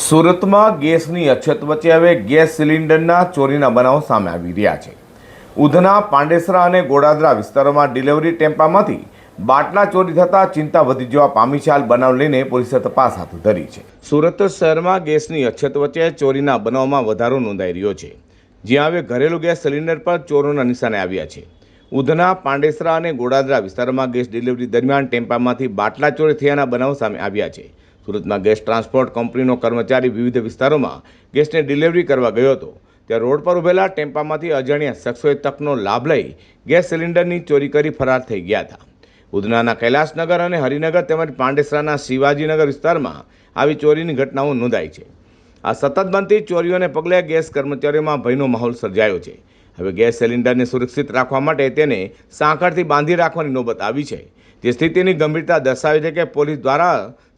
સુરતમાં ગેસની અછત વચ્ચે હવે ગેસ સિલિન્ડરના ચોરીના બનાવો સામે આવી રહ્યા છે। ઉધના, પાંડેસરા અને ગોડાદરા વિસ્તારોમાં ડિલિવરી ટેમ્પામાંથી બાટલા ચોરી થતાં ચિંતા વધી જવા પામી છે। હાલ બનાવ લઈને પોલીસે તપાસ હાથ ધરી છે। સુરત શહેરમાં ગેસની અછત વચ્ચે ચોરીના બનાવમાં વધારો નોંધાઈ રહ્યો છે, જ્યાં હવે ઘરેલું ગેસ સિલિન્ડર પર ચોરોના નિશાને આવ્યા છે। ઉધના, પાંડેસરા અને ગોડાદરા વિસ્તારોમાં ગેસ ડિલિવરી દરમિયાન ટેમ્પામાંથી બાટલા ચોરી થયાના બનાવો સામે આવ્યા છે। સુરતમાં ગેસ ટ્રાન્સપોર્ટ કંપનીનો કર્મચારી વિવિધ વિસ્તારોમાં ગેસને ડિલિવરી કરવા ગયો હતો, ત્યાં રોડ પર ઉભેલા ટેમ્પામાંથી અજાણ્યા શખ્સોએ તકનો લાભ લઈ ગેસ સિલિન્ડરની ચોરી કરી ફરાર થઈ ગયા હતા। ઉધનાના કૈલાસનગર અને હરિનગર તેમજ પાંડેસરાના શિવાજીનગર વિસ્તારમાં આવી ચોરીની ઘટનાઓ નોંધાઈ છે। આ સતત બનતી ચોરીઓને પગલે ગેસ કર્મચારીઓમાં ભયનો માહોલ સર્જાયો છે। હવે ગેસ સિલિન્ડરને સુરક્ષિત રાખવા માટે તેને સાંકળથી બાંધી રાખવાની નોબત આવી છે। તે સ્થિતિની ગંભીરતા દર્શાવે છે કે પોલીસ દ્વારા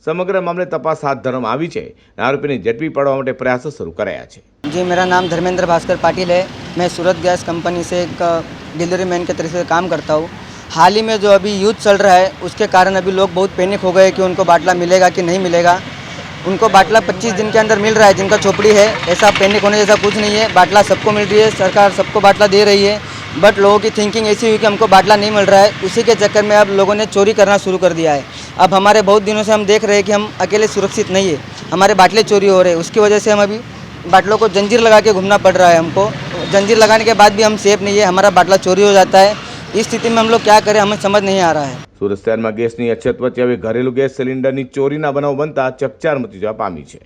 समग्र मामले तपास हाथ धरવામાં આવી છે અને આરોપીને ઝડપી પાડવા માટે પ્રયાસો શરૂ કરાયા છે। जी, मेरा नाम धर्मेंद्र भास्कर पाटिल है। मैं सूरत गैस कंपनी से एक डिलीवरी मैन के तरीके से काम करता हूँ। हाल ही में जो अभी युद्ध चल रहा है, उसके कारण अभी लोग बहुत पैनिक हो गए कि उनको बाटला मिलेगा कि नहीं मिलेगा। उनको बाटला 25 दिन के अंदर मिल रहा है, जिनका झोपड़ी है। ऐसा पैनिक होने जैसा कुछ नहीं है, बाटला सबको मिल रही है, सरकार सबको बाटला दे रही है। बट लोगों की थिंकिंग ऐसी हुई कि हमको बाटला नहीं मिल रहा है, उसी के चक्कर में अब लोगों ने चोरी करना शुरू कर दिया है। अब हमारे बहुत दिनों से हम देख रहे हैं कि हम अकेले सुरक्षित नहीं है, हमारे बाटले चोरी हो रहे हैं। उसकी वजह से हम अभी बाटलों को जंजीर लगा के घूमना पड़ रहा है। हमको जंजीर लगाने के बाद भी हम सेफ नहीं है, हमारा बाटला चोरी हो जाता है। इस स्थिति में हम लोग क्या करें, हमें समझ नहीं आ रहा है। સુરત શહેરમાં ગેસની અછત વચ્ચે હવે ઘરેલું ગેસ સિલિન્ડરની ચોરીના બનાવ બનતા ચકચાર મચી જવા પામી છે।